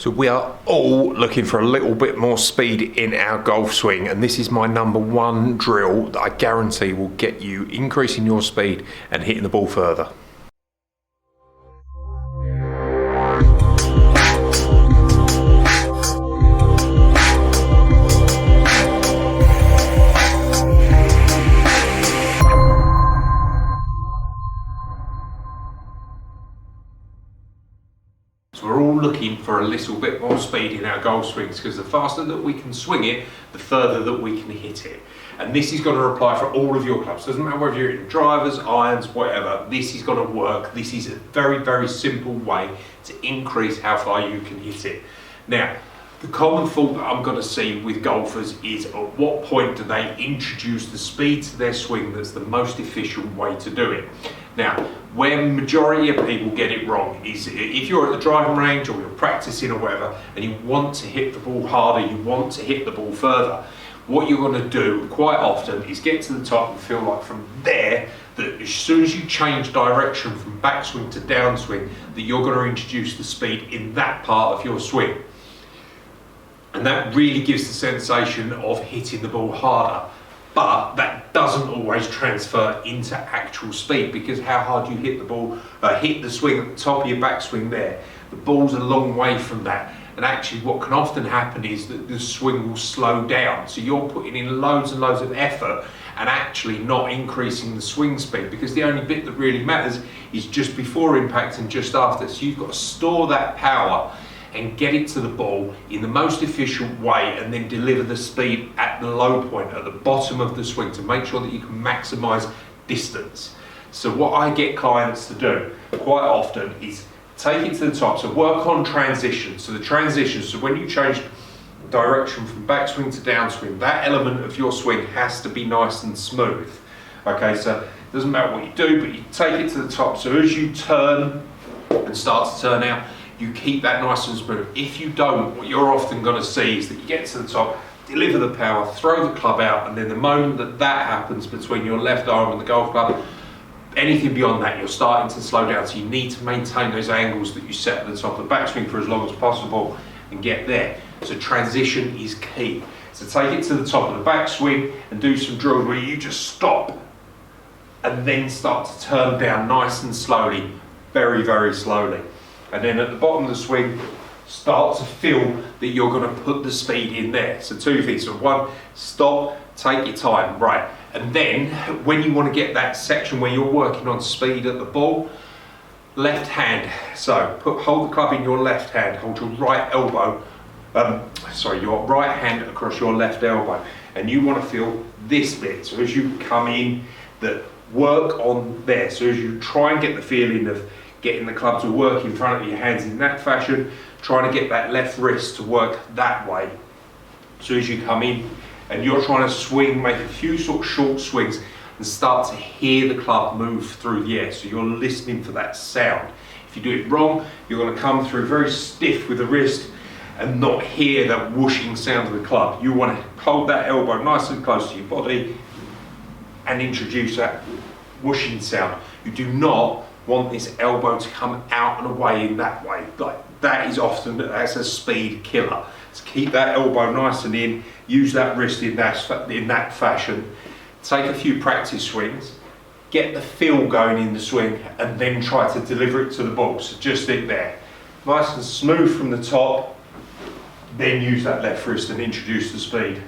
So we are all looking for a little bit more speed in our golf swing, and this is my number one drill that I guarantee will get you increasing your speed and hitting the ball further. So we're all looking for a little bit more speed in our golf swings, because the faster that we can swing it, the further that we can hit it. And this is going to apply for all of your clubs. Doesn't matter whether you're hitting drivers, irons, whatever, this is going to work. This is a very, very simple way to increase how far you can hit it. Now, the common fault that I'm going to see with golfers is at what point do they introduce the speed to their swing that's the most efficient way to do it. Now, where majority of people get it wrong is if you're at the driving range or you're practicing or whatever and you want to hit the ball harder, you want to hit the ball further, what you're going to do quite often is get to the top and feel like from there that as soon as you change direction from backswing to downswing, that you're going to introduce the speed in that part of your swing. And that really gives the sensation of hitting the ball harder. But that doesn't always transfer into actual speed, because how hard you hit the ball, hit the swing at the top of your backswing there, the ball's a long way from that. And actually what can often happen is that the swing will slow down. So you're putting in loads and loads of effort and actually not increasing the swing speed, because the only bit that really matters is just before impact and just after. So you've got to store that power and get it to the ball in the most efficient way, and then deliver the speed at the low point, at the bottom of the swing, to make sure that you can maximize distance. So what I get clients to do quite often is take it to the top, so work on transition. So the transition, so when you change direction from backswing to downswing, that element of your swing has to be nice and smooth. Okay, so it doesn't matter what you do, but you take it to the top. So as you turn and start to turn out, you keep that nice and smooth. If you don't, what you're often going to see is that you get to the top, deliver the power, throw the club out, and then the moment that that happens between your left arm and the golf club, anything beyond that, you're starting to slow down. So you need to maintain those angles that you set at the top of the backswing for as long as possible and get there. So transition is key. So take it to the top of the backswing and do some drills where you just stop and then start to turn down nice and slowly, very, very slowly. And then at the bottom of the swing, start to feel that you're going to put the speed in there. So two things. So one, stop, take your time, right. And then when you want to get that section where you're working on speed at the ball, left hand. So hold the club in your left hand, hold your right elbow, your right hand across your left elbow. And you want to feel this bit. So as you come in, that work on there. So as you try and get the feeling of getting the club to work in front of your hands in that fashion, trying to get that left wrist to work that way. So as you come in and you're trying to swing, make a few sort of short swings and start to hear the club move through the air. So you're listening for that sound. If you do it wrong, you're going to come through very stiff with the wrist and not hear that whooshing sound of the club. You want to hold that elbow nice and close to your body and introduce that whooshing sound. You do not want this elbow to come out and away in that way. Like that is often, that's a speed killer. So keep that elbow nice and in, use that wrist in that fashion. Take a few practice swings, get the feel going in the swing, and then try to deliver it to the ball. So just in there, nice and smooth from the top, then use that left wrist and introduce the speed.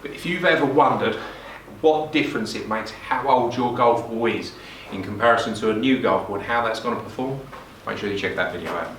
But if you've ever wondered what difference it makes how old your golf ball is in comparison to a new golf ball and how that's going to perform, make sure you check that video out.